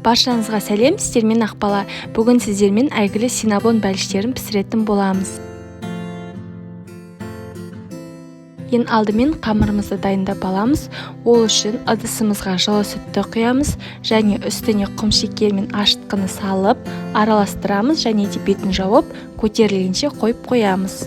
Баршаңызға сәлем, сіздермен Ақбала. Бүгін сіздермен әйгілі синабон бәліштерін пісіретін боламыз. Ең алдымен қамырымызды дайындап аламыз. Ол үшін ыдысымызға жылы сүтті құямыз және үстіне құмшекер мен ашытқыны салып, араластырамыз және де бетін жауып, көтерілгенше қойып қоямыз.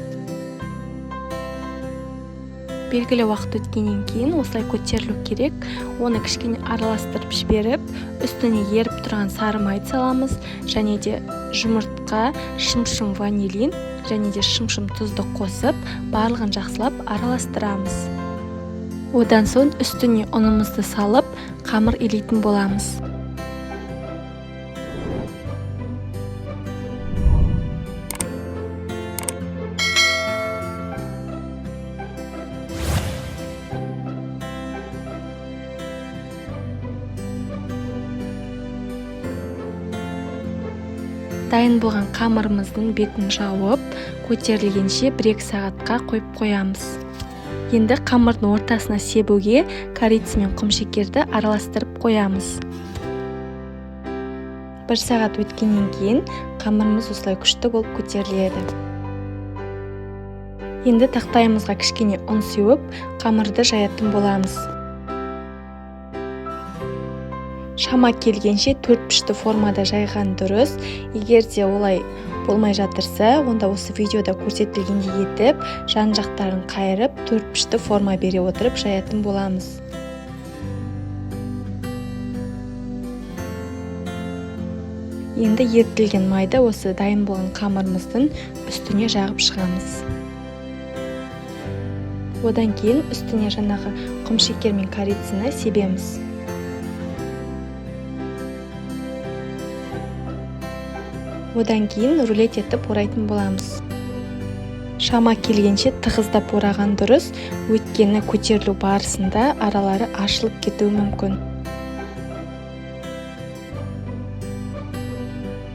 Белгілі уақыт өткеннен кейін осылай көтерілу керек. Оны кішкене араластырып жіберіп, үстіне еріп тұрған сары майды саламыз және де жұмыртқа, шым-шым ванилин және де шым-шым тұзды қосып, барлығын жақсылап араластырамыз. Одан соң үстіне ұнымызды салып, қамыр илейтін боламыз. Дайын болған қамырымыздың бетін жауып, көтерілгенше 1-2 сағатқа қойып қоямыз. Енді қамырдың ортасына себуге корица мен құмшекерді араластырып қоямыз. 1 сағат өткеннен кейін қамырымыз осылай күшті болып көтеріледі. Енді тақтайымызға кішкене ұн сеуіп, қамырды жаятын боламыз. Шама келгенше 4 пішті формада жайған дұрыс. Егер де олай болмай жатырса, онда осы видеода көрсетілгендей етіп, жан-жақтарын қайырып, 4 пішті форма бере отырып жаятын боламыз. Енді ерітілген майды осы дайын болған қамырымыздың үстіне жағып шығамыз. Одан кейін үстіне жаңағы құмшекер мен корицаны себеміз. Одан кейін рулет етіп орайтын боламыз. Шама келгенше тығыздап ораған дұрыс, өйткені көтерілу барысында аралары ашылып кетуі мүмкін.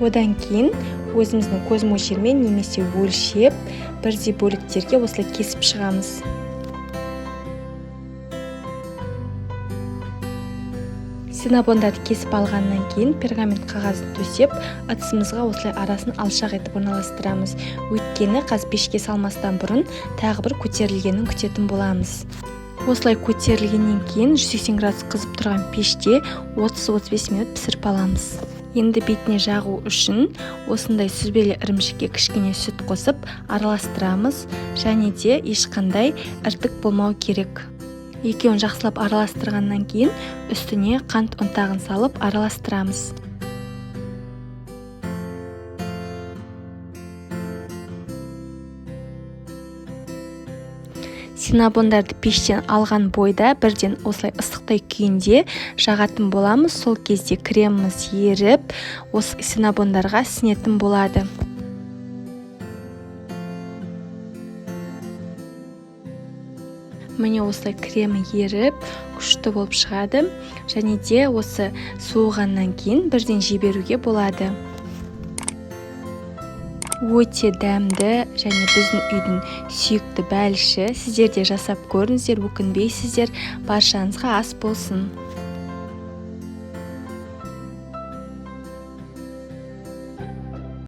Одан кейін өзіміздің көз мөлшермен немесе өлшеп, бірдей бөліктерге осылай кесіп шығамыз. Синабондарды кесіп алғаннан кейін пергамент қағазын төсеп, ыдысымызға осылай арасын алшақ етіп орналастырамыз. Өйткені пешке салмастан бұрын тағы бір көтерілгенін күтетін боламыз. Осылай көтерілгеннен кейін 180 градус қызып тұрған пеште 30-35 минут пісіріп аламыз. Енді бетіне жағу үшін осындай сүзбелі ірімшікке кішкене сүт қосып араластырамыз және де ешқандай іртік болмау керек. Екеуін жақсылап араластырғаннан кейін үстіне қант ұнтағын салып араластырамыз. Синабондарды пештен алған бойда бірден осылай ыстықтай күйінде жағатын боламыз. Сол кезде креміміз еріп, осы синабондарға сіңетін болады. Міне осылай кремі еріп, күшті болып шығады және де осы суығаннан кейін бірден жіберуге болады. Өте дәмді және біздің үйдің сүйікті бәліші. Сіздер де жасап көріңіздер, өкінбейсіздер. Баршаңызға ас болсын.